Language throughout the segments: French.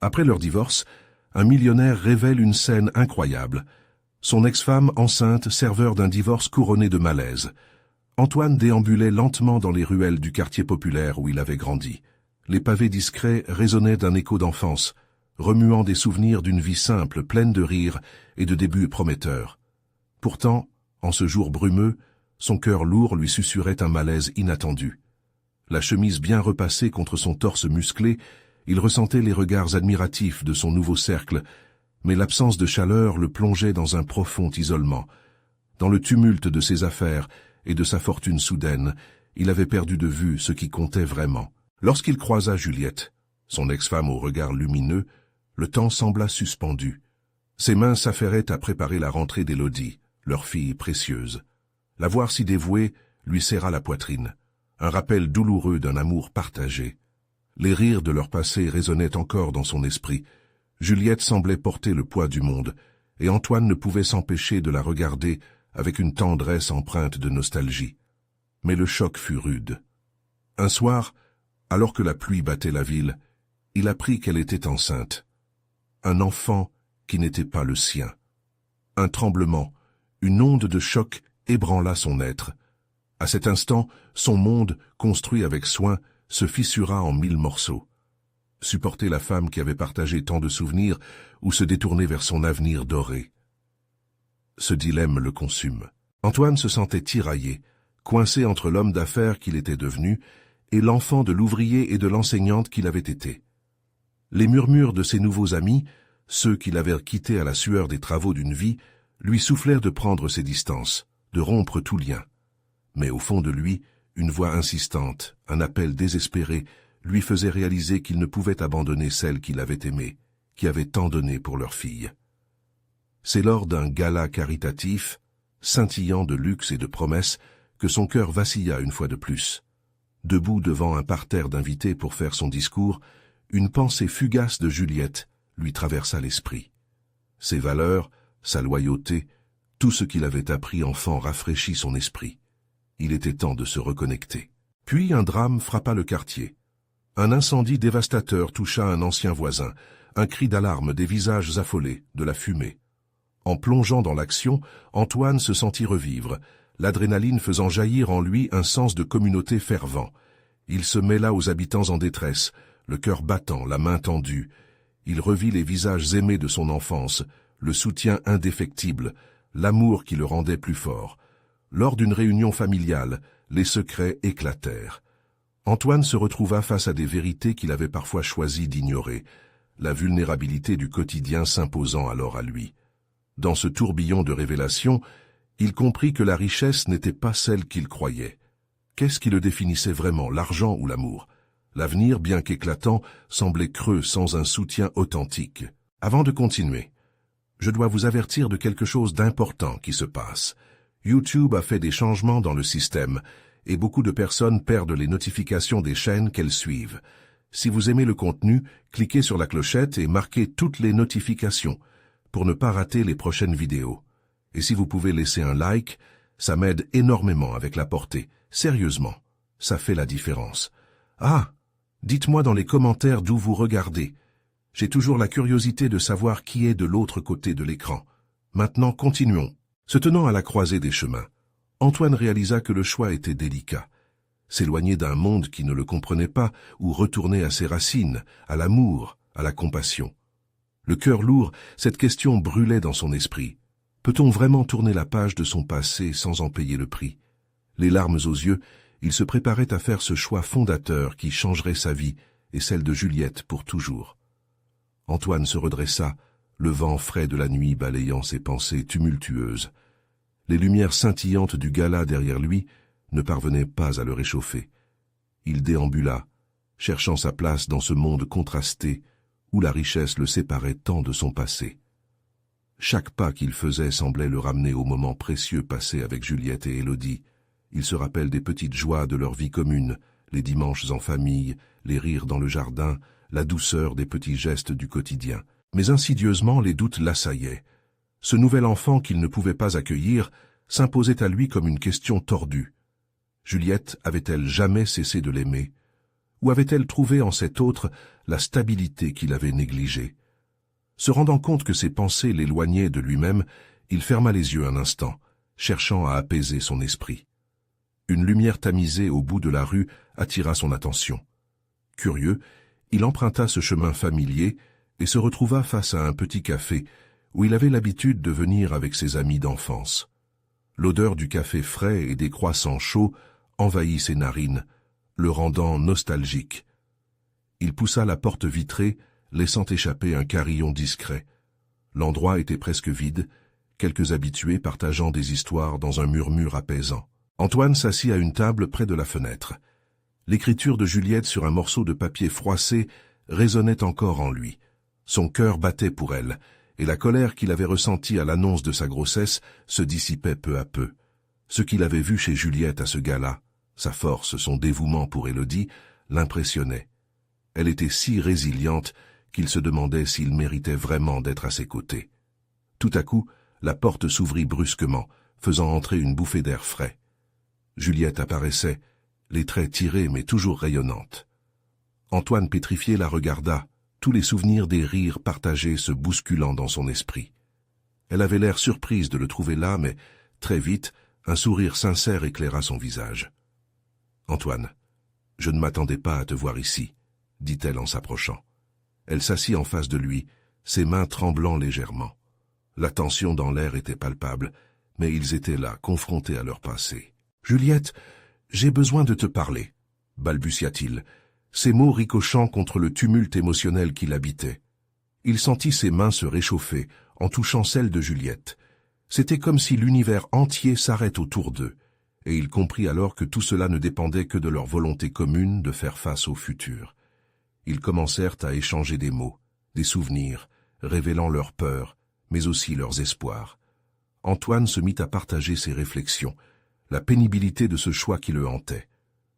Après leur divorce, un millionnaire révèle une scène incroyable. Son ex-femme enceinte, serveur d'un divorce couronné de malaise. Antoine déambulait lentement dans les ruelles du quartier populaire où il avait grandi. Les pavés discrets résonnaient d'un écho d'enfance, remuant des souvenirs d'une vie simple, pleine de rires et de débuts prometteurs. Pourtant, en ce jour brumeux, son cœur lourd lui susurrait un malaise inattendu. La chemise bien repassée contre son torse musclé, il ressentait les regards admiratifs de son nouveau cercle, mais l'absence de chaleur le plongeait dans un profond isolement. Dans le tumulte de ses affaires et de sa fortune soudaine, il avait perdu de vue ce qui comptait vraiment. Lorsqu'il croisa Juliette, son ex-femme au regard lumineux, le temps sembla suspendu. Ses mains s'affairaient à préparer la rentrée d'Élodie, leur fille précieuse. La voir si dévouée lui serra la poitrine, un rappel douloureux d'un amour partagé. Les rires de leur passé résonnaient encore dans son esprit. Juliette semblait porter le poids du monde, et Antoine ne pouvait s'empêcher de la regarder avec une tendresse empreinte de nostalgie. Mais le choc fut rude. Un soir, alors que la pluie battait la ville, il apprit qu'elle était enceinte. Un enfant qui n'était pas le sien. Un tremblement, une onde de choc ébranla son être. À cet instant, son monde, construit avec soin, se fissura en 1000 morceaux. Supporter la femme qui avait partagé tant de souvenirs ou se détourner vers son avenir doré. Ce dilemme le consume. Antoine se sentait tiraillé, coincé entre l'homme d'affaires qu'il était devenu et l'enfant de l'ouvrier et de l'enseignante qu'il avait été. Les murmures de ses nouveaux amis, ceux qui l'avaient quitté à la sueur des travaux d'une vie, lui soufflèrent de prendre ses distances, de rompre tout lien. Mais au fond de lui, une voix insistante, un appel désespéré, lui faisait réaliser qu'il ne pouvait abandonner celle qu'il avait aimée, qui avait tant donné pour leur fille. C'est lors d'un gala caritatif, scintillant de luxe et de promesses, que son cœur vacilla une fois de plus. Debout devant un parterre d'invités pour faire son discours, une pensée fugace de Juliette lui traversa l'esprit. Ses valeurs, sa loyauté, tout ce qu'il avait appris enfant rafraîchit son esprit. Il était temps de se reconnecter. Puis un drame frappa le quartier. Un incendie dévastateur toucha un ancien voisin, un cri d'alarme, des visages affolés, de la fumée. En plongeant dans l'action, Antoine se sentit revivre, l'adrénaline faisant jaillir en lui un sens de communauté fervent. Il se mêla aux habitants en détresse, le cœur battant, la main tendue. Il revit les visages aimés de son enfance, le soutien indéfectible, l'amour qui le rendait plus fort. Lors d'une réunion familiale, les secrets éclatèrent. Antoine se retrouva face à des vérités qu'il avait parfois choisi d'ignorer, la vulnérabilité du quotidien s'imposant alors à lui. Dans ce tourbillon de révélations, il comprit que la richesse n'était pas celle qu'il croyait. Qu'est-ce qui le définissait vraiment, l'argent ou l'amour? L'avenir, bien qu'éclatant, semblait creux sans un soutien authentique. Avant de continuer, je dois vous avertir de quelque chose d'important qui se passe. YouTube a fait des changements dans le système, et beaucoup de personnes perdent les notifications des chaînes qu'elles suivent. Si vous aimez le contenu, cliquez sur la clochette et marquez toutes les notifications pour ne pas rater les prochaines vidéos. Et si vous pouvez laisser un like, ça m'aide énormément avec la portée. Sérieusement, ça fait la différence. Ah, dites-moi dans les commentaires d'où vous regardez. J'ai toujours la curiosité de savoir qui est de l'autre côté de l'écran. Maintenant, continuons. Se tenant à la croisée des chemins, Antoine réalisa que le choix était délicat. S'éloigner d'un monde qui ne le comprenait pas ou retourner à ses racines, à l'amour, à la compassion. Le cœur lourd, cette question brûlait dans son esprit. Peut-on vraiment tourner la page de son passé sans en payer le prix? Les larmes aux yeux, il se préparait à faire ce choix fondateur qui changerait sa vie et celle de Juliette pour toujours. Antoine se redressa, le vent frais de la nuit balayant ses pensées tumultueuses. Les lumières scintillantes du gala derrière lui ne parvenaient pas à le réchauffer. Il déambula, cherchant sa place dans ce monde contrasté où la richesse le séparait tant de son passé. Chaque pas qu'il faisait semblait le ramener aux moments précieux passés avec Juliette et Élodie. Il se rappelle des petites joies de leur vie commune, les dimanches en famille, les rires dans le jardin, la douceur des petits gestes du quotidien. Mais insidieusement, les doutes l'assaillaient. Ce nouvel enfant qu'il ne pouvait pas accueillir s'imposait à lui comme une question tordue. Juliette avait-elle jamais cessé de l'aimer? Ou avait-elle trouvé en cet autre la stabilité qu'il avait négligée? Se rendant compte que ses pensées l'éloignaient de lui-même, il ferma les yeux un instant, cherchant à apaiser son esprit. Une lumière tamisée au bout de la rue attira son attention. Curieux, il emprunta ce chemin familier et se retrouva face à un petit café où il avait l'habitude de venir avec ses amis d'enfance. L'odeur du café frais et des croissants chauds envahit ses narines, le rendant nostalgique. Il poussa la porte vitrée, laissant échapper un carillon discret. L'endroit était presque vide, quelques habitués partageant des histoires dans un murmure apaisant. Antoine s'assit à une table près de la fenêtre. L'écriture de Juliette sur un morceau de papier froissé résonnait encore en lui. Son cœur battait pour elle, et la colère qu'il avait ressentie à l'annonce de sa grossesse se dissipait peu à peu. Ce qu'il avait vu chez Juliette à ce gala, sa force, son dévouement pour Élodie, l'impressionnait. Elle était si résiliente qu'il se demandait s'il méritait vraiment d'être à ses côtés. Tout à coup, la porte s'ouvrit brusquement, faisant entrer une bouffée d'air frais. Juliette apparaissait, les traits tirés mais toujours rayonnantes. Antoine pétrifié la regarda, tous les souvenirs des rires partagés se bousculant dans son esprit. Elle avait l'air surprise de le trouver là, mais très vite, un sourire sincère éclaira son visage. « Antoine, je ne m'attendais pas à te voir ici, » dit-elle en s'approchant. Elle s'assit en face de lui, ses mains tremblant légèrement. La tension dans l'air était palpable, mais ils étaient là, confrontés à leur passé. « Juliette, j'ai besoin de te parler, » balbutia-t-il, ses mots ricochant contre le tumulte émotionnel qui l'habitait. Il sentit ses mains se réchauffer en touchant celles de Juliette. C'était comme si l'univers entier s'arrête autour d'eux, et il comprit alors que tout cela ne dépendait que de leur volonté commune de faire face au futur. Ils commencèrent à échanger des mots, des souvenirs, révélant leurs peurs, mais aussi leurs espoirs. Antoine se mit à partager ses réflexions, la pénibilité de ce choix qui le hantait.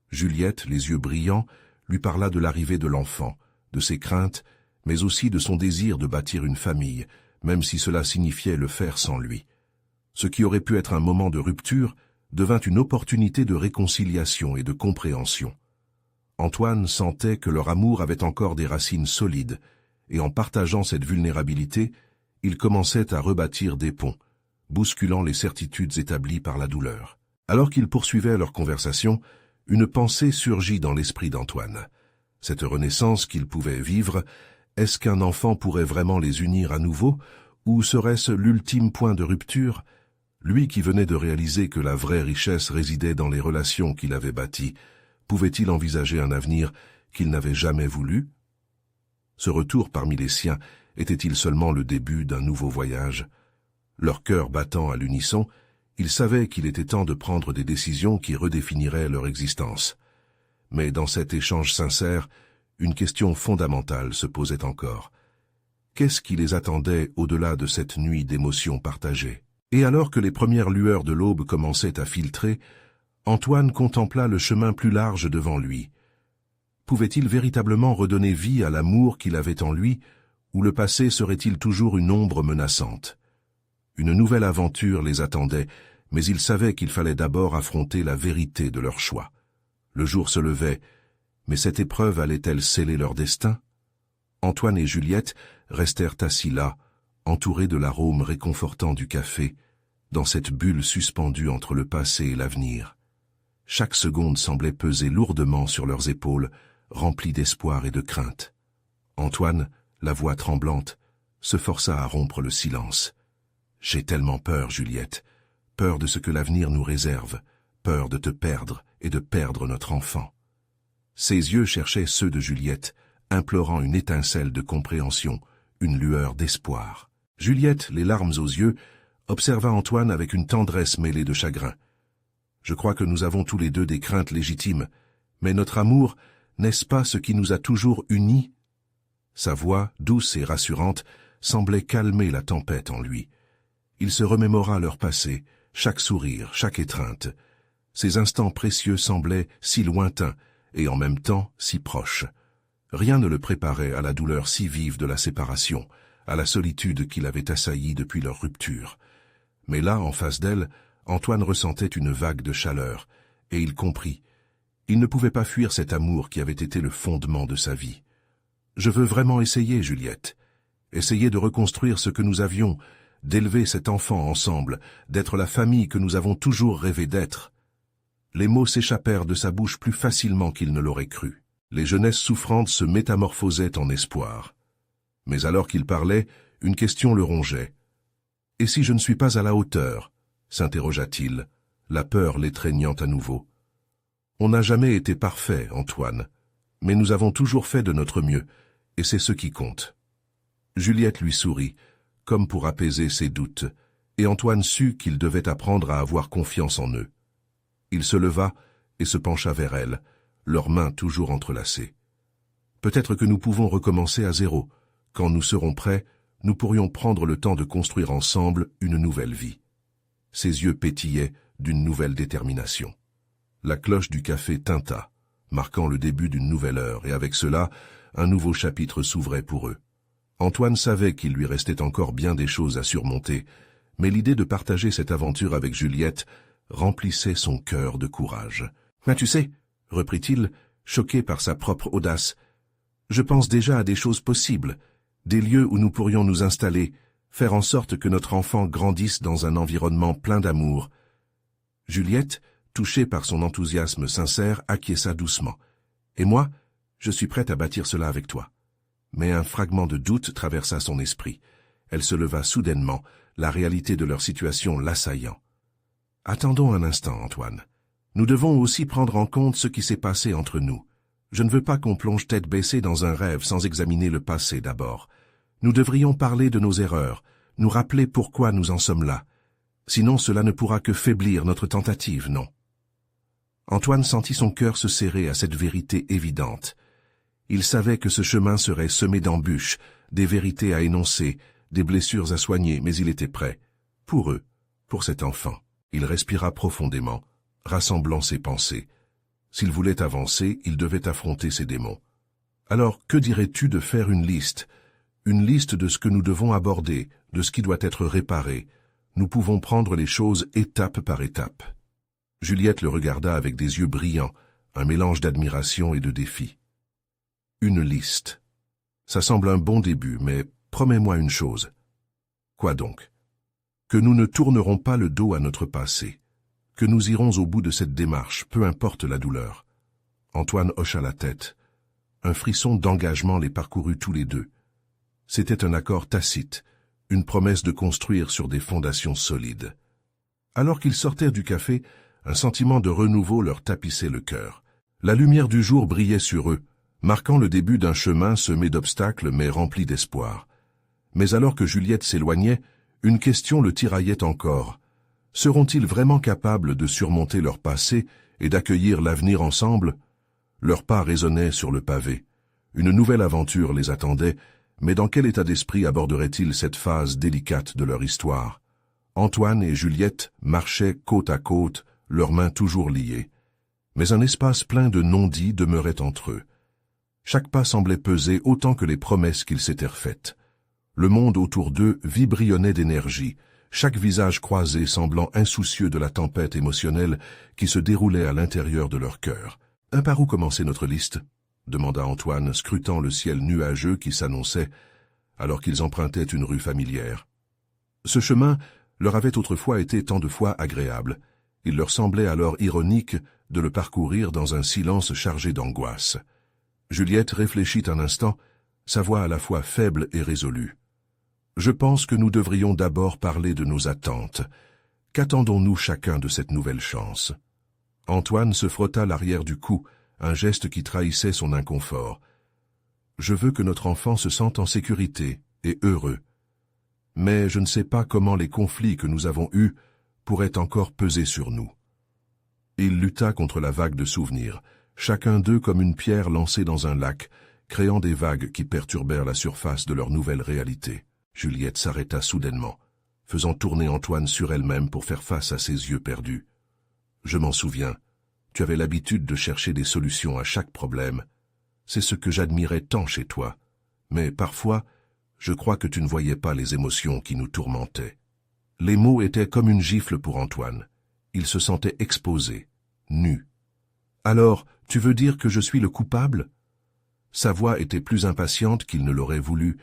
Juliette, les yeux brillants, lui parla de l'arrivée de l'enfant, de ses craintes, mais aussi de son désir de bâtir une famille, même si cela signifiait le faire sans lui. Ce qui aurait pu être un moment de rupture devint une opportunité de réconciliation et de compréhension. Antoine sentait que leur amour avait encore des racines solides, et en partageant cette vulnérabilité, ils commençaient à rebâtir des ponts, bousculant les certitudes établies par la douleur. Alors qu'ils poursuivaient leur conversation, une pensée surgit dans l'esprit d'Antoine. Cette renaissance qu'ils pouvaient vivre, est-ce qu'un enfant pourrait vraiment les unir à nouveau, ou serait-ce l'ultime point de rupture? Lui qui venait de réaliser que la vraie richesse résidait dans les relations qu'il avait bâties, pouvait-il envisager un avenir qu'il n'avait jamais voulu? Ce retour parmi les siens était-il seulement le début d'un nouveau voyage? Leur cœur battant à l'unisson, ils savaient qu'il était temps de prendre des décisions qui redéfiniraient leur existence. Mais dans cet échange sincère, une question fondamentale se posait encore. Qu'est-ce qui les attendait au-delà de cette nuit d'émotions partagées? Et alors que les premières lueurs de l'aube commençaient à filtrer, Antoine contempla le chemin plus large devant lui. Pouvait-il véritablement redonner vie à l'amour qu'il avait en lui, ou le passé serait-il toujours une ombre menaçante? Une nouvelle aventure les attendait, mais ils savaient qu'il fallait d'abord affronter la vérité de leur choix. Le jour se levait, mais cette épreuve allait-elle sceller leur destin? Antoine et Juliette restèrent assis là, entourés de l'arôme réconfortant du café, dans cette bulle suspendue entre le passé et l'avenir. Chaque seconde semblait peser lourdement sur leurs épaules, remplie d'espoir et de crainte. Antoine, la voix tremblante, se força à rompre le silence. « J'ai tellement peur, Juliette, peur de ce que l'avenir nous réserve, peur de te perdre et de perdre notre enfant. » Ses yeux cherchaient ceux de Juliette, implorant une étincelle de compréhension, une lueur d'espoir. Juliette, les larmes aux yeux, observa Antoine avec une tendresse mêlée de chagrin. « Je crois que nous avons tous les deux des craintes légitimes, mais notre amour, n'est-ce pas ce qui nous a toujours unis ?» Sa voix, douce et rassurante, semblait calmer la tempête en lui. Il se remémora leur passé, chaque sourire, chaque étreinte. Ces instants précieux semblaient si lointains et en même temps si proches. Rien ne le préparait à la douleur si vive de la séparation, à la solitude qui l'avait assailli depuis leur rupture. Mais là, en face d'elle, Antoine ressentait une vague de chaleur, et il comprit. Il ne pouvait pas fuir cet amour qui avait été le fondement de sa vie. « Je veux vraiment essayer, Juliette. Essayer de reconstruire ce que nous avions, d'élever cet enfant ensemble, d'être la famille que nous avons toujours rêvé d'être. » Les mots s'échappèrent de sa bouche plus facilement qu'il ne l'aurait cru. Les jeunesses souffrantes se métamorphosaient en espoir. Mais alors qu'il parlait, une question le rongeait. « Et si je ne suis pas à la hauteur ?» s'interrogea-t-il, la peur l'étreignant à nouveau. « On n'a jamais été parfait, Antoine, mais nous avons toujours fait de notre mieux, et c'est ce qui compte. » Juliette lui sourit, comme pour apaiser ses doutes, et Antoine sut qu'il devait apprendre à avoir confiance en eux. Il se leva et se pencha vers elle, leurs mains toujours entrelacées. « Peut-être que nous pouvons recommencer à zéro. Quand nous serons prêts, nous pourrions prendre le temps de construire ensemble une nouvelle vie. » Ses yeux pétillaient d'une nouvelle détermination. La cloche du café tinta, marquant le début d'une nouvelle heure, et avec cela, un nouveau chapitre s'ouvrait pour eux. Antoine savait qu'il lui restait encore bien des choses à surmonter, mais l'idée de partager cette aventure avec Juliette remplissait son cœur de courage. « Mais tu sais, » reprit-il, choqué par sa propre audace, « je pense déjà à des choses possibles, des lieux où nous pourrions nous installer, faire en sorte que notre enfant grandisse dans un environnement plein d'amour. » Juliette, touchée par son enthousiasme sincère, acquiesça doucement. « Et moi, je suis prête à bâtir cela avec toi. » Mais un fragment de doute traversa son esprit. Elle se leva soudainement, la réalité de leur situation l'assaillant. « Attendons un instant, Antoine. Nous devons aussi prendre en compte ce qui s'est passé entre nous. Je ne veux pas qu'on plonge tête baissée dans un rêve sans examiner le passé d'abord. Nous devrions parler de nos erreurs, nous rappeler pourquoi nous en sommes là. Sinon cela ne pourra que faiblir notre tentative, non ?» Antoine sentit son cœur se serrer à cette vérité évidente. Il savait que ce chemin serait semé d'embûches, des vérités à énoncer, des blessures à soigner, mais il était prêt. Pour eux, pour cet enfant. Il respira profondément, rassemblant ses pensées. S'il voulait avancer, il devait affronter ses démons. Alors, que dirais-tu de faire une liste de ce que nous devons aborder, de ce qui doit être réparé. Nous pouvons prendre les choses étape par étape. Juliette le regarda avec des yeux brillants, un mélange d'admiration et de défi. Une liste. Ça semble un bon début, mais promets-moi une chose. Quoi donc? Que nous ne tournerons pas le dos à notre passé, que nous irons au bout de cette démarche, peu importe la douleur. Antoine hocha la tête. Un frisson d'engagement les parcourut tous les deux. C'était un accord tacite, une promesse de construire sur des fondations solides. Alors qu'ils sortirent du café, un sentiment de renouveau leur tapissait le cœur. La lumière du jour brillait sur eux, marquant le début d'un chemin semé d'obstacles mais rempli d'espoir. Mais alors que Juliette s'éloignait, une question le tiraillait encore. Seront-ils vraiment capables de surmonter leur passé et d'accueillir l'avenir ensemble? Leurs pas résonnaient sur le pavé. Une nouvelle aventure les attendait, mais dans quel état d'esprit aborderaient-ils cette phase délicate de leur histoire? Antoine et Juliette marchaient côte à côte, leurs mains toujours liées. Mais un espace plein de non-dits demeurait entre eux. Chaque pas semblait peser autant que les promesses qu'ils s'étaient faites. Le monde autour d'eux vibrionnait d'énergie, chaque visage croisé semblant insoucieux de la tempête émotionnelle qui se déroulait à l'intérieur de leur cœur. « Par où commencer notre liste ?» demanda Antoine, scrutant le ciel nuageux qui s'annonçait, alors qu'ils empruntaient une rue familière. Ce chemin leur avait autrefois été tant de fois agréable. Il leur semblait alors ironique de le parcourir dans un silence chargé d'angoisse. Juliette réfléchit un instant, sa voix à la fois faible et résolue. « Je pense que nous devrions d'abord parler de nos attentes. Qu'attendons-nous chacun de cette nouvelle chance ?» Antoine se frotta l'arrière du cou, un geste qui trahissait son inconfort. « Je veux que notre enfant se sente en sécurité et heureux. Mais je ne sais pas comment les conflits que nous avons eus pourraient encore peser sur nous. » Il lutta contre la vague de souvenirs, chacun d'eux comme une pierre lancée dans un lac, créant des vagues qui perturbèrent la surface de leur nouvelle réalité. Juliette s'arrêta soudainement, faisant tourner Antoine sur elle-même pour faire face à ses yeux perdus. « Je m'en souviens, tu avais l'habitude de chercher des solutions à chaque problème. C'est ce que j'admirais tant chez toi. Mais parfois, je crois que tu ne voyais pas les émotions qui nous tourmentaient. » Les mots étaient comme une gifle pour Antoine. Il se sentait exposé, nu. Alors, tu veux dire que je suis le coupable? Sa voix était plus impatiente qu'il ne l'aurait voulu,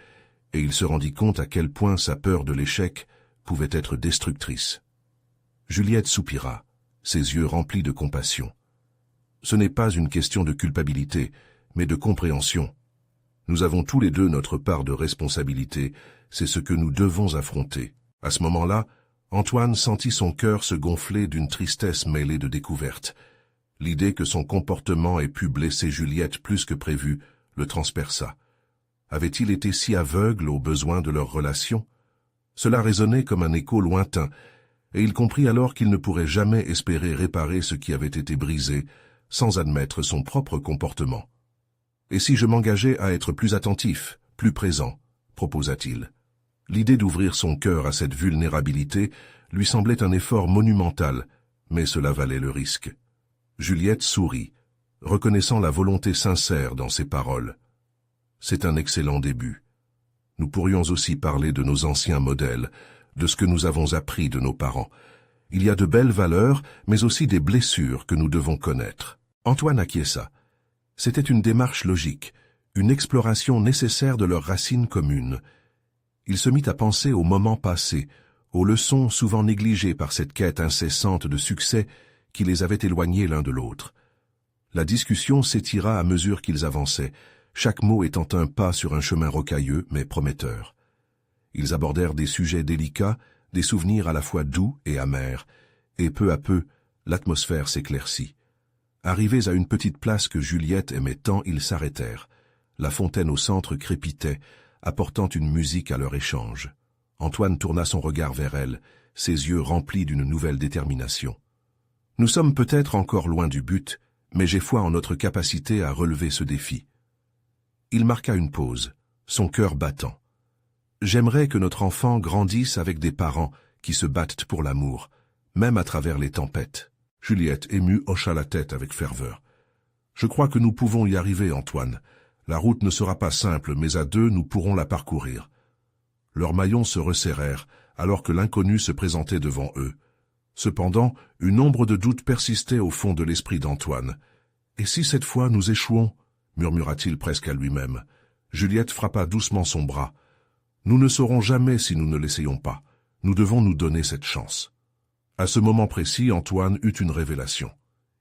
et il se rendit compte à quel point sa peur de l'échec pouvait être destructrice. Juliette soupira, ses yeux remplis de compassion. Ce n'est pas une question de culpabilité, mais de compréhension. Nous avons tous les deux notre part de responsabilité, c'est ce que nous devons affronter. À ce moment-là, Antoine sentit son cœur se gonfler d'une tristesse mêlée de découverte. L'idée que son comportement ait pu blesser Juliette plus que prévu le transperça. Avait-il été si aveugle aux besoins de leur relation? Cela résonnait comme un écho lointain, et il comprit alors qu'il ne pourrait jamais espérer réparer ce qui avait été brisé, sans admettre son propre comportement. « Et si je m'engageais à être plus attentif, plus présent ?» proposa-t-il. L'idée d'ouvrir son cœur à cette vulnérabilité lui semblait un effort monumental, mais cela valait le risque. Juliette sourit, reconnaissant la volonté sincère dans ses paroles. C'est un excellent début. Nous pourrions aussi parler de nos anciens modèles, de ce que nous avons appris de nos parents. Il y a de belles valeurs, mais aussi des blessures que nous devons connaître. Antoine acquiesça. C'était une démarche logique, une exploration nécessaire de leurs racines communes. Il se mit à penser aux moments passés, aux leçons souvent négligées par cette quête incessante de succès qui les avait éloignés l'un de l'autre. La discussion s'étira à mesure qu'ils avançaient, chaque mot étant un pas sur un chemin rocailleux mais prometteur. Ils abordèrent des sujets délicats, des souvenirs à la fois doux et amers, et peu à peu, l'atmosphère s'éclaircit. Arrivés à une petite place que Juliette aimait tant, ils s'arrêtèrent. La fontaine au centre crépitait, apportant une musique à leur échange. Antoine tourna son regard vers elle, ses yeux remplis d'une nouvelle détermination. « Nous sommes peut-être encore loin du but, mais j'ai foi en notre capacité à relever ce défi. » Il marqua une pause, son cœur battant. « J'aimerais que notre enfant grandisse avec des parents qui se battent pour l'amour, même à travers les tempêtes. » Juliette, émue, hocha la tête avec ferveur. « Je crois que nous pouvons y arriver, Antoine. La route ne sera pas simple, mais à deux, nous pourrons la parcourir. » Leurs maillons se resserrèrent, alors que l'inconnu se présentait devant eux. Cependant, une ombre de doute persistait au fond de l'esprit d'Antoine. « Et si cette fois nous échouons ?» murmura-t-il presque à lui-même. Juliette frappa doucement son bras. « Nous ne saurons jamais si nous ne l'essayons pas. Nous devons nous donner cette chance. » À ce moment précis, Antoine eut une révélation.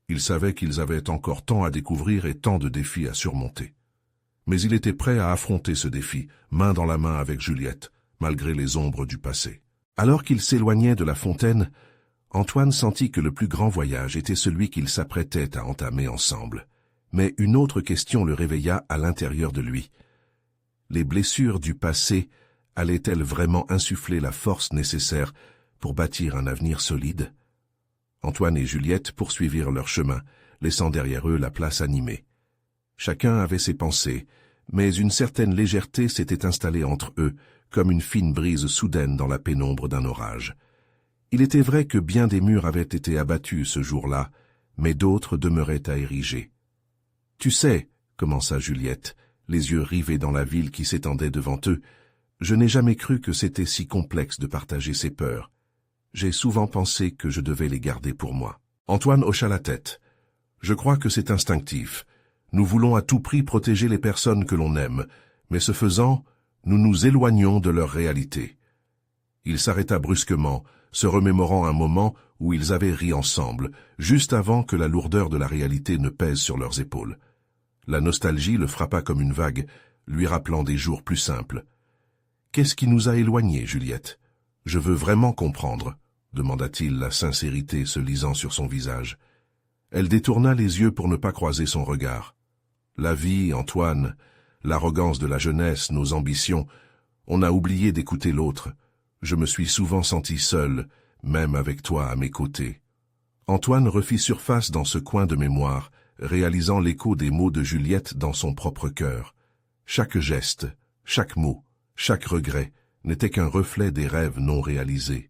Il savait qu'ils avaient encore tant à découvrir et tant de défis à surmonter. Mais il était prêt à affronter ce défi, main dans la main avec Juliette, malgré les ombres du passé. Alors qu'il s'éloignait de la fontaine, Antoine sentit que le plus grand voyage était celui qu'ils s'apprêtaient à entamer ensemble. Mais une autre question le réveilla à l'intérieur de lui. Les blessures du passé allaient-elles vraiment insuffler la force nécessaire pour bâtir un avenir solide? Antoine et Juliette poursuivirent leur chemin, laissant derrière eux la place animée. Chacun avait ses pensées, mais une certaine légèreté s'était installée entre eux, comme une fine brise soudaine dans la pénombre d'un orage. Il était vrai que bien des murs avaient été abattus ce jour-là, mais d'autres demeuraient à ériger. « Tu sais, » commença Juliette, les yeux rivés dans la ville qui s'étendait devant eux, « je n'ai jamais cru que c'était si complexe de partager ses peurs. J'ai souvent pensé que je devais les garder pour moi. » Antoine hocha la tête. « Je crois que c'est instinctif. Nous voulons à tout prix protéger les personnes que l'on aime, mais ce faisant, nous nous éloignons de leur réalité. » Il s'arrêta brusquement, se remémorant un moment où ils avaient ri ensemble, juste avant que la lourdeur de la réalité ne pèse sur leurs épaules. La nostalgie le frappa comme une vague, lui rappelant des jours plus simples. « Qu'est-ce qui nous a éloignés, Juliette? Je veux vraiment comprendre, » demanda-t-il, la sincérité se lisant sur son visage. Elle détourna les yeux pour ne pas croiser son regard. « La vie, Antoine, l'arrogance de la jeunesse, nos ambitions, on a oublié d'écouter l'autre. Je me suis souvent senti seul, même avec toi à mes côtés. » Antoine refit surface dans ce coin de mémoire, réalisant l'écho des mots de Juliette dans son propre cœur. Chaque geste, chaque mot, chaque regret n'était qu'un reflet des rêves non réalisés.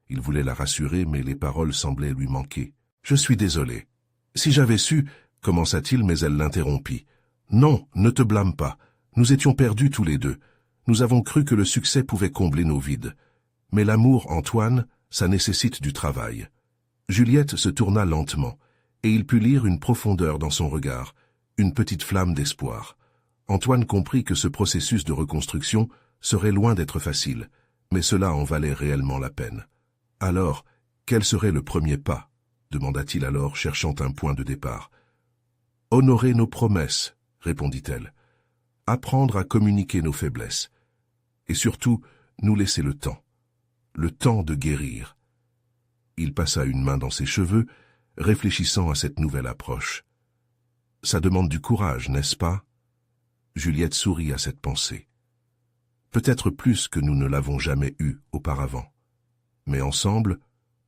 Il voulait la rassurer, mais les paroles semblaient lui manquer. « Je suis désolé. Si j'avais su, » commença-t-il, mais elle l'interrompit. « Non, ne te blâme pas. Nous étions perdus tous les deux. Nous avons cru que le succès pouvait combler nos vides. Mais l'amour, Antoine, ça nécessite du travail. » Juliette se tourna lentement, et il put lire une profondeur dans son regard, une petite flamme d'espoir. Antoine comprit que ce processus de reconstruction serait loin d'être facile, mais cela en valait réellement la peine. Alors, quel serait le premier pas? Demanda-t-il alors, cherchant un point de départ. Honorer nos promesses, répondit-elle. Apprendre à communiquer nos faiblesses. Et surtout, nous laisser le temps de guérir. Il passa une main dans ses cheveux, réfléchissant à cette nouvelle approche. Ça demande du courage, n'est-ce pas? Juliette sourit à cette pensée. Peut-être plus que nous ne l'avons jamais eu auparavant. Mais ensemble,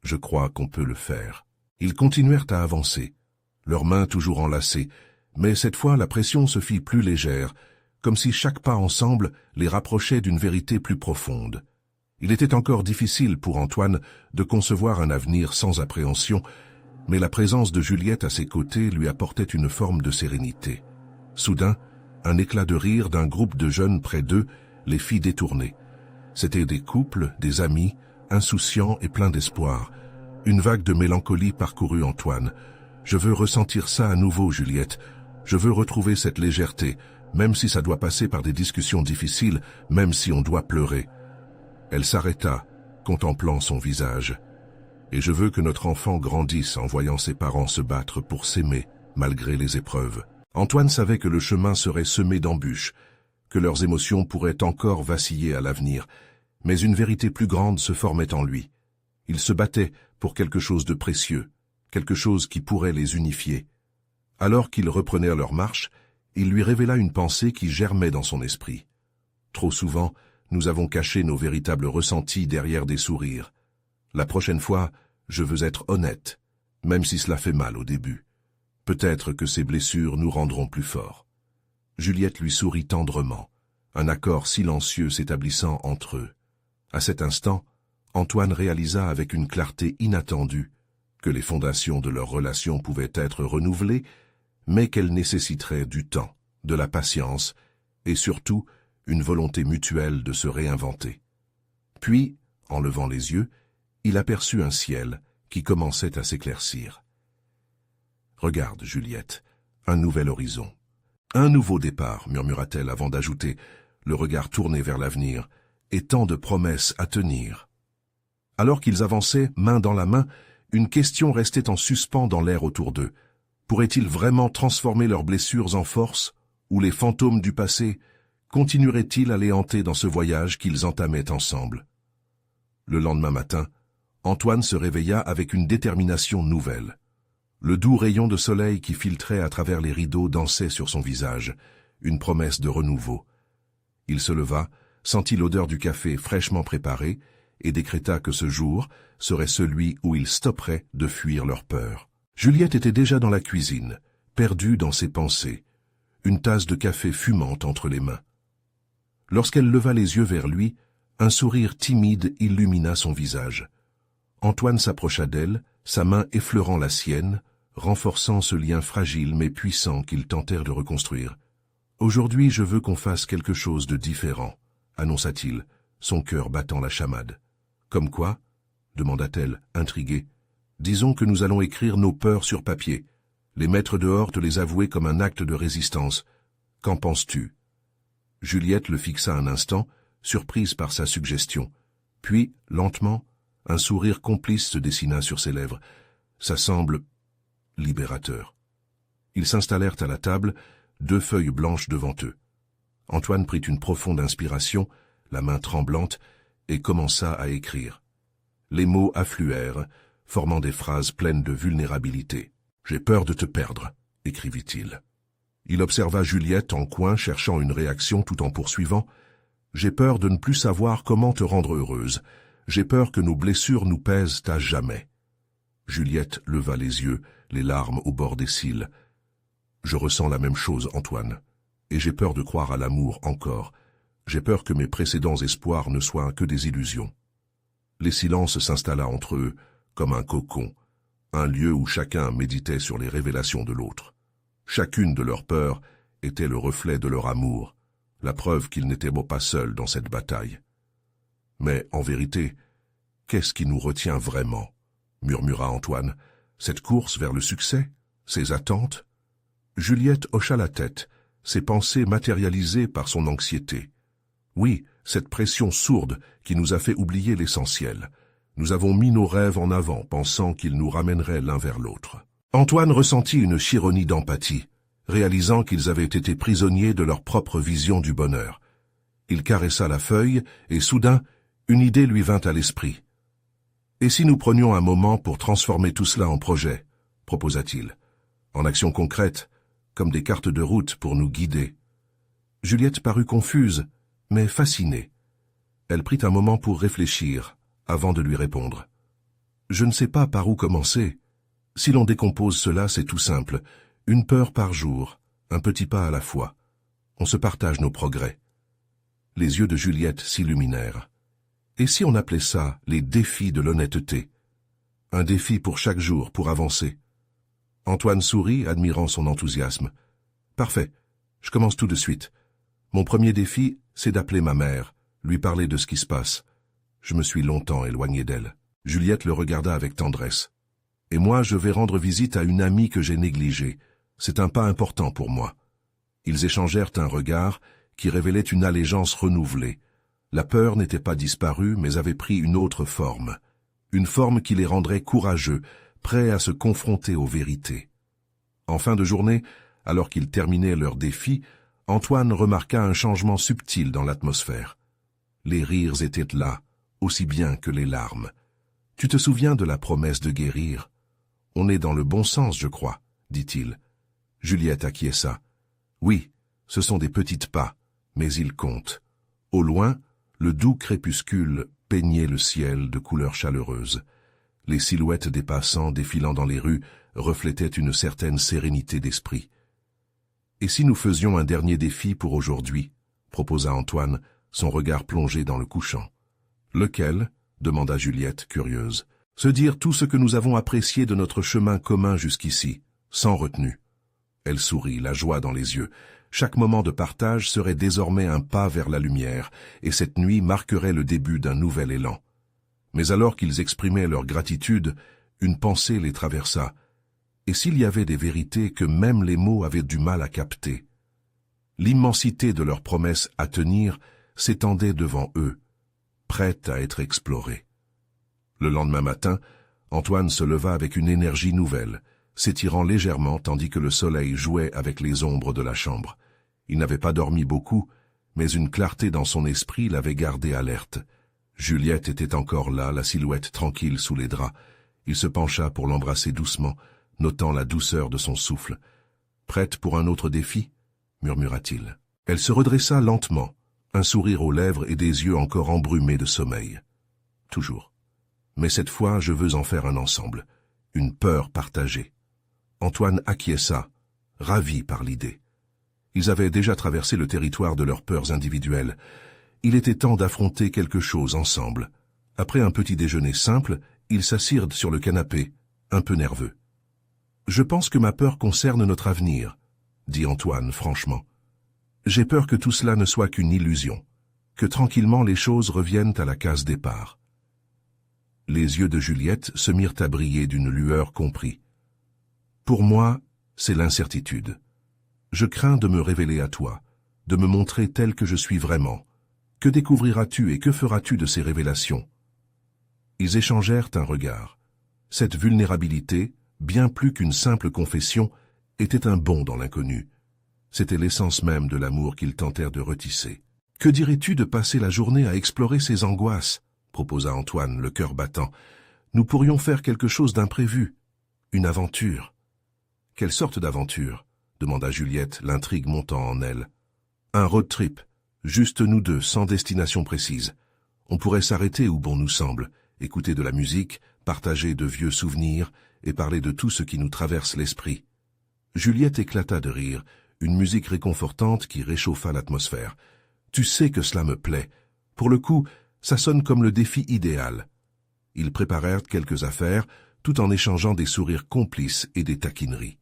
je crois qu'on peut le faire. Ils continuèrent à avancer, leurs mains toujours enlacées, mais cette fois la pression se fit plus légère, comme si chaque pas ensemble les rapprochait d'une vérité plus profonde. Il était encore difficile pour Antoine de concevoir un avenir sans appréhension, mais la présence de Juliette à ses côtés lui apportait une forme de sérénité. Soudain, un éclat de rire d'un groupe de jeunes près d'eux les fit détourner. C'étaient des couples, des amis, insouciants et pleins d'espoir. Une vague de mélancolie parcourut Antoine. « Je veux ressentir ça à nouveau, Juliette. Je veux retrouver cette légèreté, même si ça doit passer par des discussions difficiles, même si on doit pleurer. » Elle s'arrêta, contemplant son visage. « Et je veux que notre enfant grandisse en voyant ses parents se battre pour s'aimer, malgré les épreuves. » Antoine savait que le chemin serait semé d'embûches, que leurs émotions pourraient encore vaciller à l'avenir, mais une vérité plus grande se formait en lui. Il se battait pour quelque chose de précieux, quelque chose qui pourrait les unifier. Alors qu'ils reprenèrent leur marche, il lui révéla une pensée qui germait dans son esprit. Trop souvent, nous avons caché nos véritables ressentis derrière des sourires. La prochaine fois, je veux être honnête, même si cela fait mal au début. Peut-être que ces blessures nous rendront plus forts. Juliette lui sourit tendrement, un accord silencieux s'établissant entre eux. À cet instant, Antoine réalisa avec une clarté inattendue que les fondations de leur relation pouvaient être renouvelées, mais qu'elles nécessiteraient du temps, de la patience et surtout une volonté mutuelle de se réinventer. Puis, en levant les yeux, il aperçut un ciel qui commençait à s'éclaircir. « Regarde, Juliette, un nouvel horizon. Un nouveau départ, murmura-t-elle avant d'ajouter, le regard tourné vers l'avenir, et tant de promesses à tenir. » Alors qu'ils avançaient, main dans la main, une question restait en suspens dans l'air autour d'eux. Pourraient-ils vraiment transformer leurs blessures en force, ou les fantômes du passé continueraient-ils à les hanter dans ce voyage qu'ils entamaient ensemble? Le lendemain matin, Antoine se réveilla avec une détermination nouvelle. Le doux rayon de soleil qui filtrait à travers les rideaux dansait sur son visage, une promesse de renouveau. Il se leva, sentit l'odeur du café fraîchement préparé, et décréta que ce jour serait celui où ils stopperaient de fuir leur peur. Juliette était déjà dans la cuisine, perdue dans ses pensées, une tasse de café fumante entre les mains. Lorsqu'elle leva les yeux vers lui, un sourire timide illumina son visage. Antoine s'approcha d'elle, sa main effleurant la sienne, renforçant ce lien fragile mais puissant qu'ils tentèrent de reconstruire. « Aujourd'hui, je veux qu'on fasse quelque chose de différent, » annonça-t-il, son cœur battant la chamade. « Comme quoi ?» demanda-t-elle, intriguée. « Disons que nous allons écrire nos peurs sur papier, les mettre dehors, te les avouer comme un acte de résistance. Qu'en penses-tu » Juliette le fixa un instant, surprise par sa suggestion. Puis, lentement, un sourire complice se dessina sur ses lèvres. Ça semble libérateur. Ils s'installèrent à la table, 2 feuilles blanches devant eux. Antoine prit une profonde inspiration, la main tremblante, et commença à écrire. Les mots affluèrent, formant des phrases pleines de vulnérabilité. « J'ai peur de te perdre », écrivit-il. Il observa Juliette en coin, cherchant une réaction tout en poursuivant. « J'ai peur de ne plus savoir comment te rendre heureuse. J'ai peur que nos blessures nous pèsent à jamais. » Juliette leva les yeux, les larmes au bord des cils. « Je ressens la même chose, Antoine, et j'ai peur de croire à l'amour encore. J'ai peur que mes précédents espoirs ne soient que des illusions. » Les silences s'installa entre eux, comme un cocon, un lieu où chacun méditait sur les révélations de l'autre. Chacune de leurs peurs était le reflet de leur amour, la preuve qu'ils n'étaient pas seuls dans cette bataille. « Mais, en vérité, qu'est-ce qui nous retient vraiment ?» murmura Antoine. « Cette course vers le succès Ses attentes? Juliette hocha la tête, ses pensées matérialisées par son anxiété. Oui, cette pression sourde qui nous a fait oublier l'essentiel. Nous avons mis nos rêves en avant, pensant qu'ils nous ramèneraient l'un vers l'autre. Antoine ressentit une chironie d'empathie, réalisant qu'ils avaient été prisonniers de leur propre vision du bonheur. Il caressa la feuille, et soudain, une idée lui vint à l'esprit. « Et si nous prenions un moment pour transformer tout cela en projet ?» proposa-t-il. « En actions concrètes, comme des cartes de route pour nous guider. » Juliette parut confuse, mais fascinée. Elle prit un moment pour réfléchir, avant de lui répondre. « Je ne sais pas par où commencer. Si l'on décompose cela, c'est tout simple. Une peur par jour, un petit pas à la fois. On se partage nos progrès. » Les yeux de Juliette s'illuminèrent. Et si on appelait ça les défis de l'honnêteté? Un défi pour chaque jour, pour avancer. Antoine sourit, admirant son enthousiasme. « Parfait, je commence tout de suite. Mon premier défi, c'est d'appeler ma mère, lui parler de ce qui se passe. Je me suis longtemps éloigné d'elle. » Juliette le regarda avec tendresse. « Et moi, je vais rendre visite à une amie que j'ai négligée. C'est un pas important pour moi. » Ils échangèrent un regard qui révélait une allégeance renouvelée. La peur n'était pas disparue, mais avait pris une autre forme. Une forme qui les rendrait courageux, prêts à se confronter aux vérités. En fin de journée, alors qu'ils terminaient leur défi, Antoine remarqua un changement subtil dans l'atmosphère. Les rires étaient là, aussi bien que les larmes. « Tu te souviens de la promesse de guérir? On est dans le bon sens, je crois, dit-il. Juliette acquiesça. Oui, ce sont des petites pas, mais ils comptent. Au loin, le doux crépuscule peignait le ciel de couleurs chaleureuses. Les silhouettes des passants défilant dans les rues reflétaient une certaine sérénité d'esprit. « Et si nous faisions un dernier défi pour aujourd'hui ?» proposa Antoine, son regard plongé dans le couchant. « Lequel ?» demanda Juliette, curieuse. « Se dire tout ce que nous avons apprécié de notre chemin commun jusqu'ici, sans retenue. » Elle sourit, la joie dans les yeux. Chaque moment de partage serait désormais un pas vers la lumière, et cette nuit marquerait le début d'un nouvel élan. Mais alors qu'ils exprimaient leur gratitude, une pensée les traversa. Et s'il y avait des vérités que même les mots avaient du mal à capter? L'immensité de leurs promesses à tenir s'étendait devant eux, prête à être explorée. Le lendemain matin, Antoine se leva avec une énergie nouvelle, s'étirant légèrement tandis que le soleil jouait avec les ombres de la chambre. Il n'avait pas dormi beaucoup, mais une clarté dans son esprit l'avait gardé alerte. Juliette était encore là, la silhouette tranquille sous les draps. Il se pencha pour l'embrasser doucement, notant la douceur de son souffle. « Prête pour un autre défi ?» murmura-t-il. Elle se redressa lentement, un sourire aux lèvres et des yeux encore embrumés de sommeil. « Toujours. Mais cette fois, je veux en faire un ensemble, une peur partagée. » Antoine acquiesça, ravi par l'idée. Ils avaient déjà traversé le territoire de leurs peurs individuelles. Il était temps d'affronter quelque chose ensemble. Après un petit déjeuner simple, ils s'assirent sur le canapé, un peu nerveux. « Je pense que ma peur concerne notre avenir, » dit Antoine franchement. « J'ai peur que tout cela ne soit qu'une illusion, que tranquillement les choses reviennent à la case départ. » Les yeux de Juliette se mirent à briller d'une lueur compris. « Pour moi, c'est l'incertitude. Je crains de me révéler à toi, de me montrer tel que je suis vraiment. Que découvriras-tu et que feras-tu de ces révélations ?» Ils échangèrent un regard. Cette vulnérabilité, bien plus qu'une simple confession, était un bond dans l'inconnu. C'était l'essence même de l'amour qu'ils tentèrent de retisser. « Que dirais-tu de passer la journée à explorer ces angoisses ?» proposa Antoine, le cœur battant. « Nous pourrions faire quelque chose d'imprévu, une aventure. » « Quelle sorte d'aventure ?» demanda Juliette, l'intrigue montant en elle. « Un road trip, juste nous deux, sans destination précise. On pourrait s'arrêter où bon nous semble, écouter de la musique, partager de vieux souvenirs et parler de tout ce qui nous traverse l'esprit. » Juliette éclata de rire, une musique réconfortante qui réchauffa l'atmosphère. « Tu sais que cela me plaît. Pour le coup, ça sonne comme le défi idéal. » Ils préparèrent quelques affaires, tout en échangeant des sourires complices et des taquineries.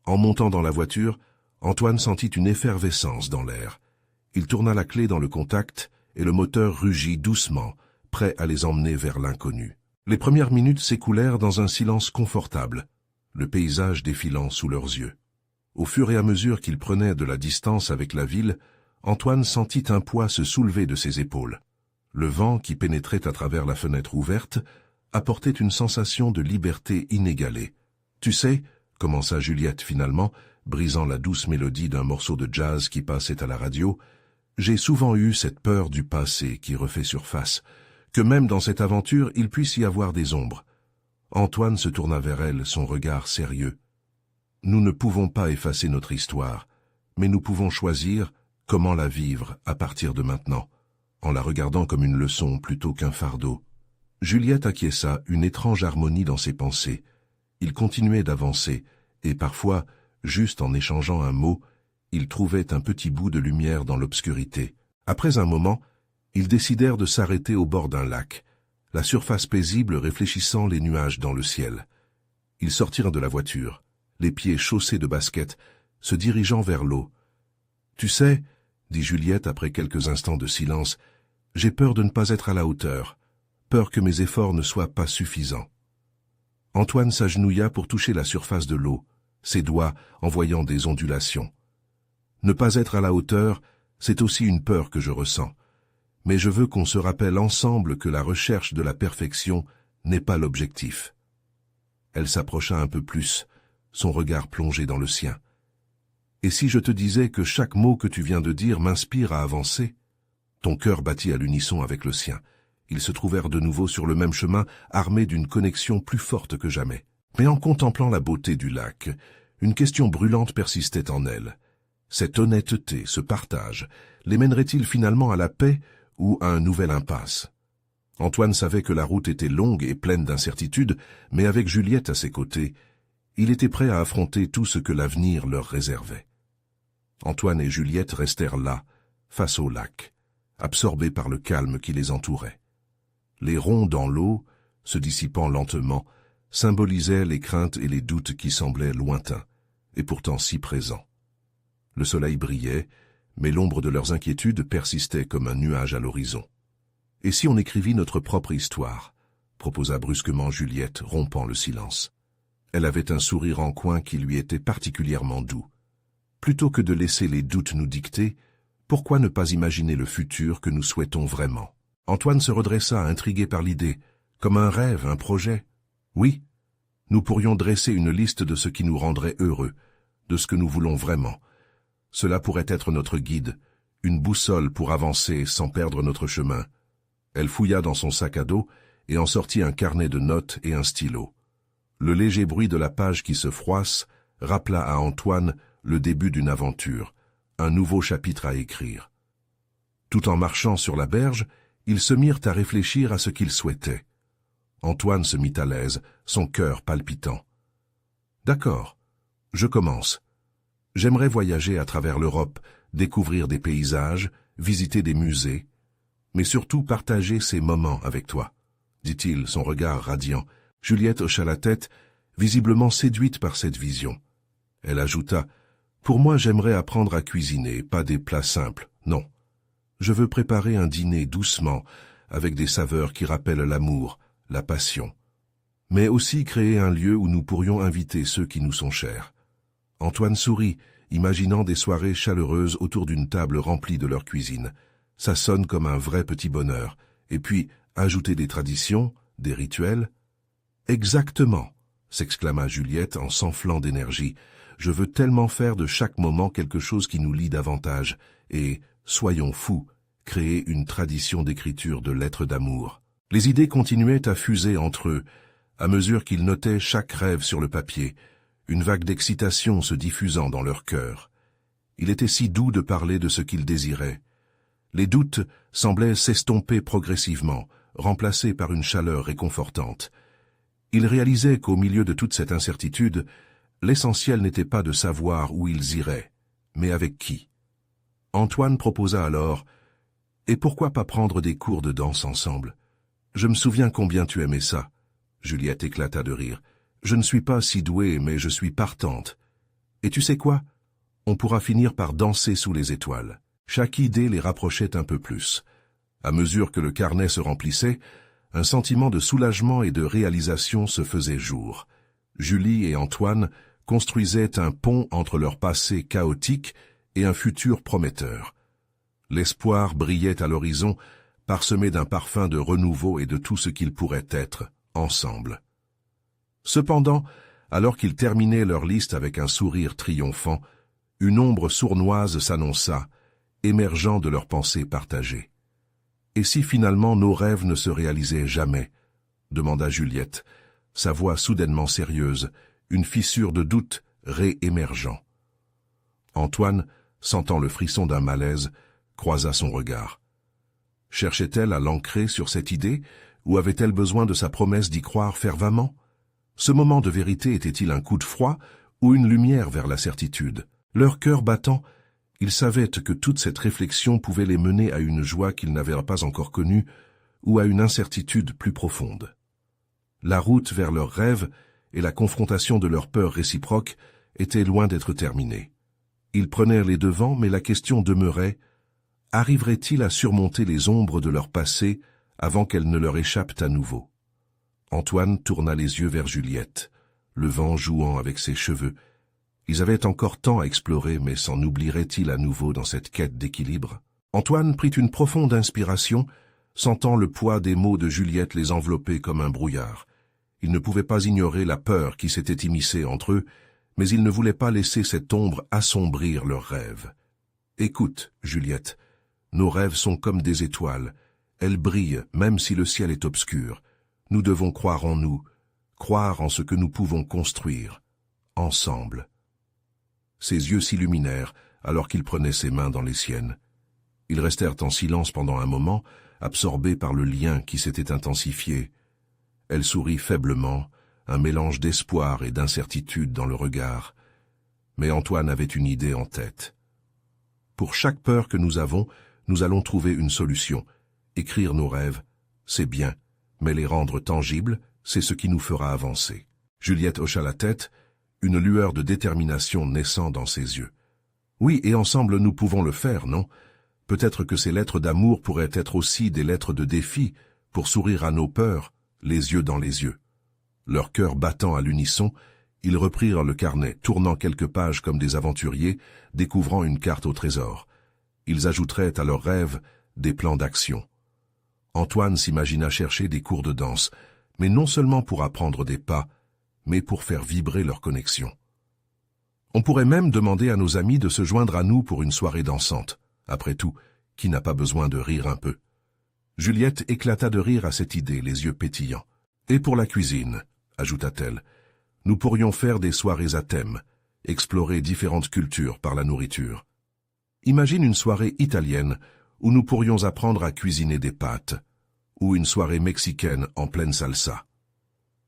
En montant dans la voiture, Antoine sentit une effervescence dans l'air. Il tourna la clé dans le contact et le moteur rugit doucement, prêt à les emmener vers l'inconnu. Les premières minutes s'écoulèrent dans un silence confortable. le paysage défilant sous leurs yeux. Au fur et à mesure qu'il prenait de la distance avec la ville, Antoine sentit un poids se soulever de ses épaules. Le vent qui pénétrait à travers la fenêtre ouverte apportait une sensation de liberté inégalée. « Tu sais, » commença Juliette finalement, brisant la douce mélodie d'un morceau de jazz qui passait à la radio, « j'ai souvent eu cette peur du passé qui refait surface, que même dans cette aventure il puisse y avoir des ombres. » Antoine se tourna vers elle, son regard sérieux. « Nous ne pouvons pas effacer notre histoire, mais nous pouvons choisir comment la vivre à partir de maintenant, en la regardant comme une leçon plutôt qu'un fardeau. » Juliette acquiesça, une étrange harmonie dans ses pensées. Il continuait d'avancer, et parfois, juste en échangeant un mot, il trouvait un petit bout de lumière dans l'obscurité. Après un moment, ils décidèrent de s'arrêter au bord d'un lac, la surface paisible réfléchissant les nuages dans le ciel. Ils sortirent de la voiture, les pieds chaussés de baskets, se dirigeant vers l'eau. « Tu sais, » dit Juliette après quelques instants de silence, « j'ai peur de ne pas être à la hauteur, peur que mes efforts ne soient pas suffisants. » Antoine s'agenouilla pour toucher la surface de l'eau, ses doigts envoyant des ondulations. « Ne pas être à la hauteur, c'est aussi une peur que je ressens. Mais je veux qu'on se rappelle ensemble que la recherche de la perfection n'est pas l'objectif. » Elle s'approcha un peu plus, son regard plongé dans le sien. « Et si je te disais que chaque mot que tu viens de dire m'inspire à avancer ?» Ton cœur battit à l'unisson avec le sien. Ils se trouvèrent de nouveau sur le même chemin, armés d'une connexion plus forte que jamais. Mais en contemplant la beauté du lac, une question brûlante persistait en elle. Cette honnêteté, ce partage, les mènerait-il finalement à la paix ou à un nouvel impasse? Antoine savait que la route était longue et pleine d'incertitudes, mais avec Juliette à ses côtés, il était prêt à affronter tout ce que l'avenir leur réservait. Antoine et Juliette restèrent là, face au lac, absorbés par le calme qui les entourait. Les ronds dans l'eau, se dissipant lentement, symbolisaient les craintes et les doutes qui semblaient lointains, et pourtant si présents. Le soleil brillait, mais l'ombre de leurs inquiétudes persistait comme un nuage à l'horizon. « Et si on écrivit notre propre histoire ?» proposa brusquement Juliette, rompant le silence. Elle avait un sourire en coin qui lui était particulièrement doux. Plutôt que de laisser les doutes nous dicter, pourquoi ne pas imaginer le futur que nous souhaitons vraiment? Antoine se redressa, intrigué par l'idée, comme un rêve, un projet. Oui, nous pourrions dresser une liste de ce qui nous rendrait heureux, de ce que nous voulons vraiment. Cela pourrait être notre guide, une boussole pour avancer sans perdre notre chemin. Elle fouilla dans son sac à dos et en sortit un carnet de notes et un stylo. Le léger bruit de la page qui se froisse rappela à Antoine le début d'une aventure, un nouveau chapitre à écrire. Tout en marchant sur la berge, ils se mirent à réfléchir à ce qu'ils souhaitaient. Antoine se mit à l'aise, son cœur palpitant. « D'accord, je commence. J'aimerais voyager à travers l'Europe, découvrir des paysages, visiter des musées, mais surtout partager ces moments avec toi, » dit-il, son regard radiant. Juliette hocha la tête, visiblement séduite par cette vision. Elle ajouta, « Pour moi, j'aimerais apprendre à cuisiner, pas des plats simples, non. Je veux préparer un dîner doucement, avec des saveurs qui rappellent l'amour, la passion. Mais aussi créer un lieu où nous pourrions inviter ceux qui nous sont chers. » Antoine sourit, imaginant des soirées chaleureuses autour d'une table remplie de leur cuisine. Ça sonne comme un vrai petit bonheur. Et puis, ajouter des traditions, des rituels. « Exactement !» s'exclama Juliette en s'enflant d'énergie. « Je veux tellement faire de chaque moment quelque chose qui nous lie davantage. Et, soyons fous, créer une tradition d'écriture de lettres d'amour. » Les idées continuaient à fuser entre eux, à mesure qu'ils notaient chaque rêve sur le papier, une vague d'excitation se diffusant dans leur cœur. Il était si doux de parler de ce qu'ils désiraient. Les doutes semblaient s'estomper progressivement, remplacés par une chaleur réconfortante. Ils réalisaient qu'au milieu de toute cette incertitude, l'essentiel n'était pas de savoir où ils iraient, mais avec qui. Antoine proposa alors « Et pourquoi pas prendre des cours de danse ensemble? Je me souviens combien tu aimais ça. » Juliette éclata de rire. « Je ne suis pas si douée, mais je suis partante. Et tu sais quoi? On pourra finir par danser sous les étoiles. » Chaque idée les rapprochait un peu plus. À mesure que le carnet se remplissait, un sentiment de soulagement et de réalisation se faisait jour. Julie et Antoine construisaient un pont entre leur passé chaotique et un futur prometteur. L'espoir brillait à l'horizon, parsemé d'un parfum de renouveau et de tout ce qu'ils pourraient être, ensemble. Cependant, alors qu'ils terminaient leur liste avec un sourire triomphant, une ombre sournoise s'annonça, émergeant de leurs pensées partagées. « Et si finalement nos rêves ne se réalisaient jamais ?» demanda Juliette, sa voix soudainement sérieuse, une fissure de doute réémergeant. Antoine, sentant le frisson d'un malaise, croisa son regard. Cherchait-elle à l'ancrer sur cette idée, ou avait-elle besoin de sa promesse d'y croire fervemment? Ce moment de vérité était-il un coup de froid ou une lumière vers la certitude? Leur cœur battant, ils savaient que toute cette réflexion pouvait les mener à une joie qu'ils n'avaient pas encore connue ou à une incertitude plus profonde. La route vers leurs rêves et la confrontation de leurs peurs réciproques étaient loin d'être terminées. Ils prenaient les devants, mais la question demeurait: arriverait-il à surmonter les ombres de leur passé avant qu'elles ne leur échappent à nouveau? Antoine tourna les yeux vers Juliette, le vent jouant avec ses cheveux. Ils avaient encore tant à explorer, mais s'en oublierait-il à nouveau dans cette quête d'équilibre? Antoine prit une profonde inspiration, sentant le poids des mots de Juliette les envelopper comme un brouillard. Il ne pouvait pas ignorer la peur qui s'était immiscée entre eux, mais il ne voulait pas laisser cette ombre assombrir leurs rêves. « Écoute, Juliette, nos rêves sont comme des étoiles. Elles brillent, même si le ciel est obscur. Nous devons croire en nous, croire en ce que nous pouvons construire, ensemble. » Ses yeux s'illuminèrent alors qu'il prenait ses mains dans les siennes. Ils restèrent en silence pendant un moment, absorbés par le lien qui s'était intensifié. Elle sourit faiblement, un mélange d'espoir et d'incertitude dans le regard. Mais Antoine avait une idée en tête. « Pour chaque peur que nous avons, nous allons trouver une solution. Écrire nos rêves, c'est bien, mais les rendre tangibles, c'est ce qui nous fera avancer. » Juliette hocha la tête, une lueur de détermination naissant dans ses yeux. « Oui, et ensemble nous pouvons le faire, non? Peut-être que ces lettres d'amour pourraient être aussi des lettres de défi, pour sourire à nos peurs, les yeux dans les yeux. » Leur cœur battant à l'unisson, ils reprirent le carnet, tournant quelques pages comme des aventuriers, découvrant une carte au trésor. Ils ajouteraient à leurs rêves des plans d'action. Antoine s'imagina chercher des cours de danse, mais non seulement pour apprendre des pas, mais pour faire vibrer leur connexion. On pourrait même demander à nos amis de se joindre à nous pour une soirée dansante. Après tout, qui n'a pas besoin de rire un peu? Juliette éclata de rire à cette idée, les yeux pétillants. « Et pour la cuisine, » ajouta-t-elle, « nous pourrions faire des soirées à thème, explorer différentes cultures par la nourriture. Imagine une soirée italienne où nous pourrions apprendre à cuisiner des pâtes, ou une soirée mexicaine en pleine salsa. »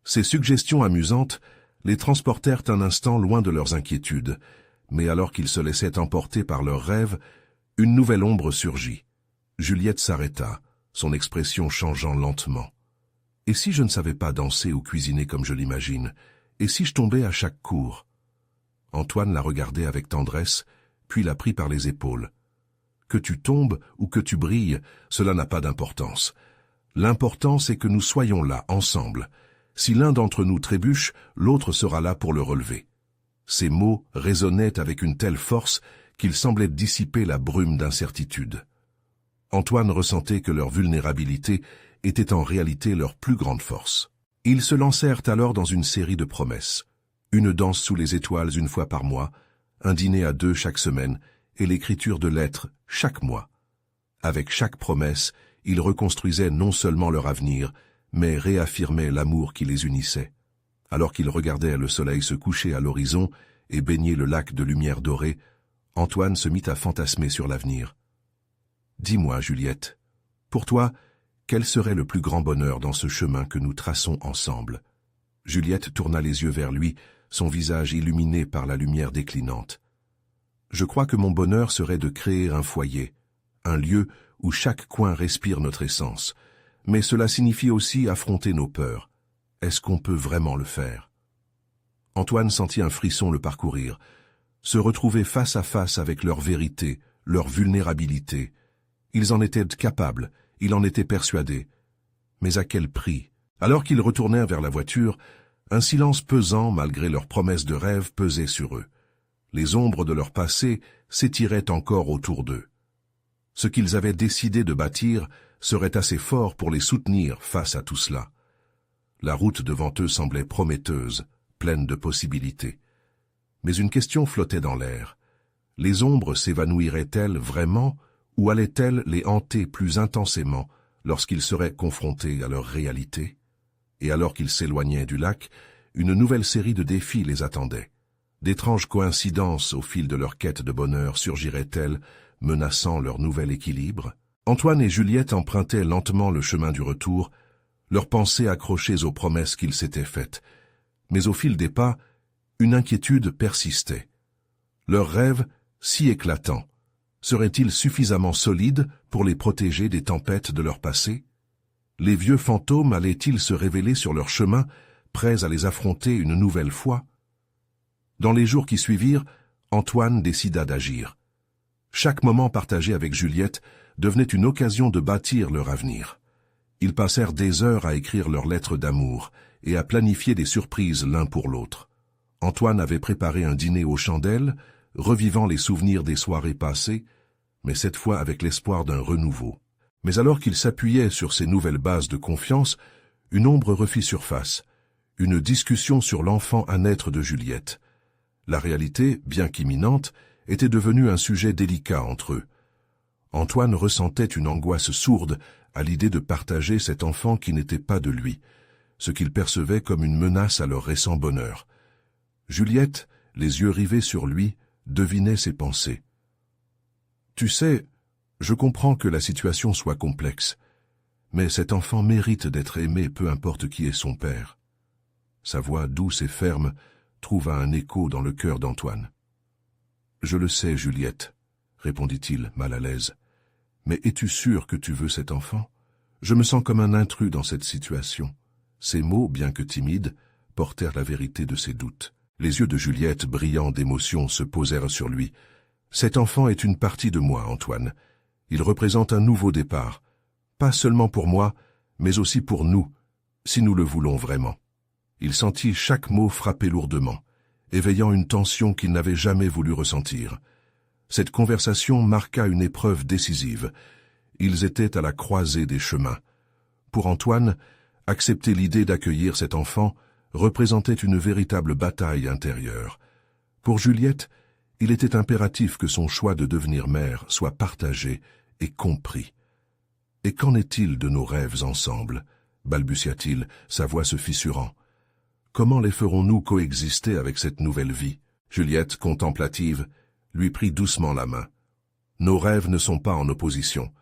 Ces suggestions amusantes les transportèrent un instant loin de leurs inquiétudes, mais alors qu'ils se laissaient emporter par leurs rêves, une nouvelle ombre surgit. Juliette s'arrêta, son expression changeant lentement. « Et si je ne savais pas danser ou cuisiner comme je l'imagine? Et si je tombais à chaque cours ?» Antoine la regardait avec tendresse, puis la prit par les épaules. « Que tu tombes ou que tu brilles, cela n'a pas d'importance. L'important, c'est que nous soyons là, ensemble. Si l'un d'entre nous trébuche, l'autre sera là pour le relever. » Ces mots résonnaient avec une telle force qu'ils semblaient dissiper la brume d'incertitude. Antoine ressentait que leur vulnérabilité était en réalité leur plus grande force. Ils se lancèrent alors dans une série de promesses. Une danse sous les étoiles une fois par mois, un dîner à deux chaque semaine et l'écriture de lettres chaque mois. Avec chaque promesse, ils reconstruisaient non seulement leur avenir, mais réaffirmaient l'amour qui les unissait. Alors qu'ils regardaient le soleil se coucher à l'horizon et baigner le lac de lumière dorée, Antoine se mit à fantasmer sur l'avenir. « Dis-moi, Juliette, pour toi, quel serait le plus grand bonheur dans ce chemin que nous traçons ensemble ?» Juliette tourna les yeux vers lui, son visage illuminé par la lumière déclinante. « Je crois que mon bonheur serait de créer un foyer, un lieu où chaque coin respire notre essence. Mais cela signifie aussi affronter nos peurs. Est-ce qu'on peut vraiment le faire ?» Antoine sentit un frisson le parcourir. Se retrouver face à face avec leur vérité, leur vulnérabilité. Ils en étaient capables, il en était persuadé. Mais à quel prix? Alors qu'ils retournèrent vers la voiture, Un silence pesant, malgré leurs promesses de rêve, pesait sur eux. Les ombres de leur passé s'étiraient encore autour d'eux. Ce qu'ils avaient décidé de bâtir serait assez fort pour les soutenir face à tout cela. La route devant eux semblait prometteuse, pleine de possibilités. Mais une question flottait dans l'air. Les ombres s'évanouiraient-elles vraiment, ou allaient-elles les hanter plus intensément lorsqu'ils seraient confrontés à leur réalité? Et alors qu'ils s'éloignaient du lac, une nouvelle série de défis les attendait. D'étranges coïncidences au fil de leur quête de bonheur surgiraient-elles, menaçant leur nouvel équilibre? Antoine et Juliette empruntaient lentement le chemin du retour, leurs pensées accrochées aux promesses qu'ils s'étaient faites. Mais au fil des pas, une inquiétude persistait. Leurs rêves, si éclatants, seraient-ils suffisamment solides pour les protéger des tempêtes de leur passé? Les vieux fantômes allaient-ils se révéler sur leur chemin, prêts à les affronter une nouvelle fois? Dans les jours qui suivirent, Antoine décida d'agir. Chaque moment partagé avec Juliette devenait une occasion de bâtir leur avenir. Ils passèrent des heures à écrire leurs lettres d'amour et à planifier des surprises l'un pour l'autre. Antoine avait préparé un dîner aux chandelles, revivant les souvenirs des soirées passées, mais cette fois avec l'espoir d'un renouveau. Mais alors qu'il s'appuyait sur ces nouvelles bases de confiance, une ombre refit surface, une discussion sur l'enfant à naître de Juliette. La réalité, bien qu'imminente, était devenue un sujet délicat entre eux. Antoine ressentait une angoisse sourde à l'idée de partager cet enfant qui n'était pas de lui, ce qu'il percevait comme une menace à leur récent bonheur. Juliette, les yeux rivés sur lui, devinait ses pensées. « Tu sais, je comprends que la situation soit complexe, mais cet enfant mérite d'être aimé peu importe qui est son père. » Sa voix douce et ferme trouva un écho dans le cœur d'Antoine. « Je le sais, Juliette, » répondit-il, mal à l'aise. « Mais es-tu sûre que tu veux cet enfant? Je me sens comme un intrus dans cette situation. » Ces mots, bien que timides, portèrent la vérité de ses doutes. Les yeux de Juliette, brillants d'émotion, se posèrent sur lui. « Cet enfant est une partie de moi, Antoine. Il représente un nouveau départ, pas seulement pour moi, mais aussi pour nous, si nous le voulons vraiment. » Il sentit chaque mot frapper lourdement, éveillant une tension qu'il n'avait jamais voulu ressentir. Cette conversation marqua une épreuve décisive. Ils étaient à la croisée des chemins. Pour Antoine, accepter l'idée d'accueillir cet enfant représentait une véritable bataille intérieure. Pour Juliette, il était impératif que son choix de devenir mère soit partagé et compris. « Et qu'en est-il de nos rêves ensemble ?» balbutia-t-il, sa voix se fissurant. « Comment les ferons-nous coexister avec cette nouvelle vie ?» Juliette, contemplative, lui prit doucement la main. « Nos rêves ne sont pas en opposition.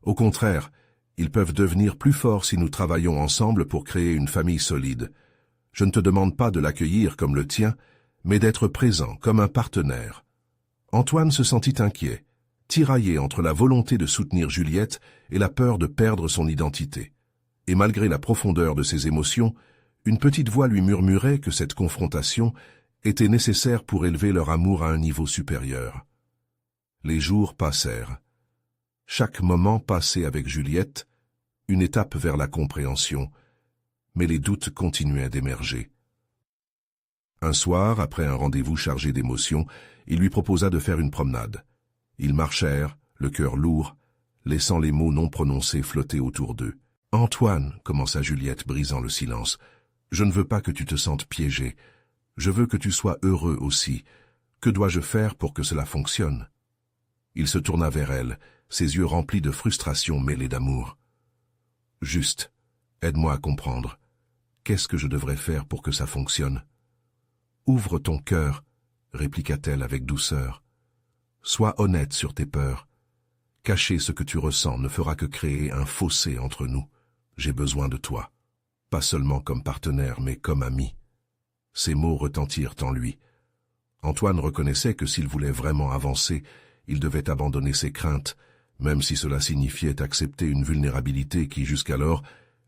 Au contraire, ils peuvent devenir plus forts si nous travaillons ensemble pour créer une famille solide. Je ne te demande pas de l'accueillir comme le tien, mais d'être présent comme un partenaire. » Antoine se sentit inquiet, tiraillé entre la volonté de soutenir Juliette et la peur de perdre son identité. Et malgré la profondeur de ses émotions, une petite voix lui murmurait que cette confrontation était nécessaire pour élever leur amour à un niveau supérieur. Les jours passèrent. Chaque moment passé avec Juliette, une étape vers la compréhension, mais les doutes continuaient d'émerger. Un soir, après un rendez-vous chargé d'émotions, il lui proposa de faire une promenade. Ils marchèrent, le cœur lourd, laissant les mots non prononcés flotter autour d'eux. « Antoine, » commença Juliette, brisant le silence, « je ne veux pas que tu te sentes piégé. Je veux que tu sois heureux aussi. Que dois-je faire pour que cela fonctionne ?» Il se tourna vers elle, ses yeux remplis de frustration mêlée d'amour. « Juste, aide-moi à comprendre. Qu'est-ce que je devrais faire pour que ça fonctionne ?»« Ouvre ton cœur, » répliqua-t-elle avec douceur. « Sois honnête sur tes peurs. Cacher ce que tu ressens ne fera que créer un fossé entre nous. J'ai besoin de toi, pas seulement comme partenaire, mais comme ami. » Ces mots retentirent en lui. Antoine reconnaissait que s'il voulait vraiment avancer, il devait abandonner ses craintes, même si cela signifiait accepter une vulnérabilité qui, jusqu'alors,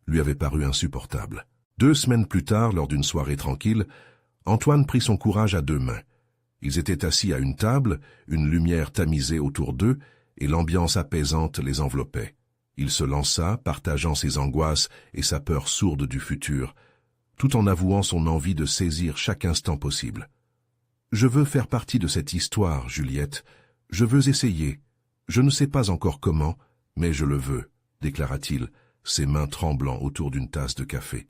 lui avait paru insupportable. 2 semaines plus tard, lors d'une soirée tranquille, Antoine prit son courage à 2 mains. Ils étaient assis à une table, une lumière tamisée autour d'eux, et l'ambiance apaisante les enveloppait. Il se lança, partageant ses angoisses et sa peur sourde du futur. tout en avouant son envie de saisir chaque instant possible. « Je veux faire partie de cette histoire, Juliette. Je veux essayer. Je ne sais pas encore comment, mais je le veux, » déclara-t-il, ses mains tremblant autour d'une tasse de café.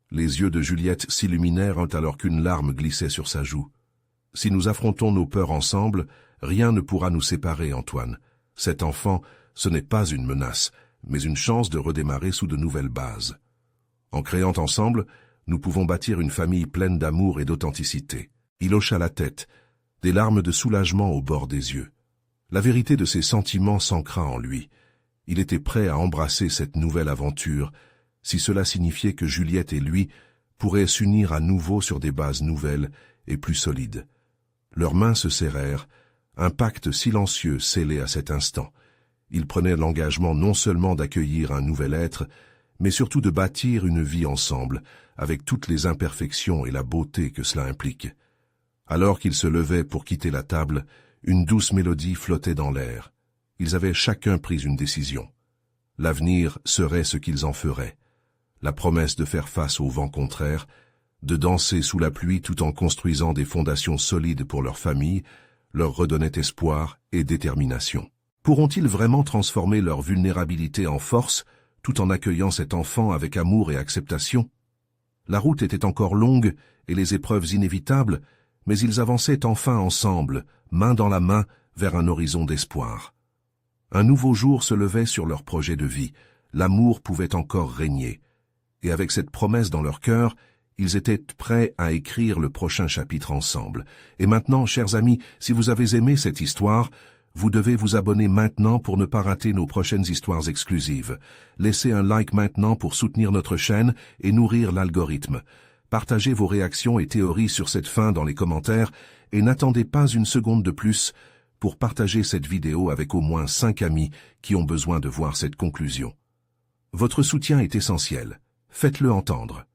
Les yeux de Juliette s'illuminèrent alors qu'une larme glissait sur sa joue. « Si nous affrontons nos peurs ensemble, rien ne pourra nous séparer, Antoine. Cet enfant, ce n'est pas une menace, mais une chance de redémarrer sous de nouvelles bases. En créant ensemble, nous pouvons bâtir une famille pleine d'amour et d'authenticité. » Il hocha la tête, des larmes de soulagement au bord des yeux. La vérité de ses sentiments s'ancra en lui. Il était prêt à embrasser cette nouvelle aventure, si cela signifiait que Juliette et lui pourraient s'unir à nouveau sur des bases nouvelles et plus solides. Leurs mains se serrèrent, un pacte silencieux scellé à cet instant. Ils prenaient l'engagement non seulement d'accueillir un nouvel être, mais surtout de bâtir une vie ensemble, avec toutes les imperfections et la beauté que cela implique. Alors qu'ils se levaient pour quitter la table, une douce mélodie flottait dans l'air. Ils avaient chacun pris une décision. L'avenir serait ce qu'ils en feraient. La promesse de faire face au vent contraire, de danser sous la pluie tout en construisant des fondations solides pour leur famille, leur redonnait espoir et détermination. Pourront-ils vraiment transformer leur vulnérabilité en force, tout en accueillant cet enfant avec amour et acceptation? La route était encore longue et les épreuves inévitables, mais ils avançaient enfin ensemble, main dans la main, vers un horizon d'espoir. Un nouveau jour se levait sur leur projet de vie, l'amour pouvait encore régner. Et avec cette promesse dans leur cœur, ils étaient prêts à écrire le prochain chapitre ensemble. Et maintenant, chers amis, si vous avez aimé cette histoire, vous devez vous abonner maintenant pour ne pas rater nos prochaines histoires exclusives. Laissez un like maintenant pour soutenir notre chaîne et nourrir l'algorithme. Partagez vos réactions et théories sur cette fin dans les commentaires et n'attendez pas une seconde de plus pour partager cette vidéo avec au moins 5 amis qui ont besoin de voir cette conclusion. Votre soutien est essentiel. Faites-le entendre.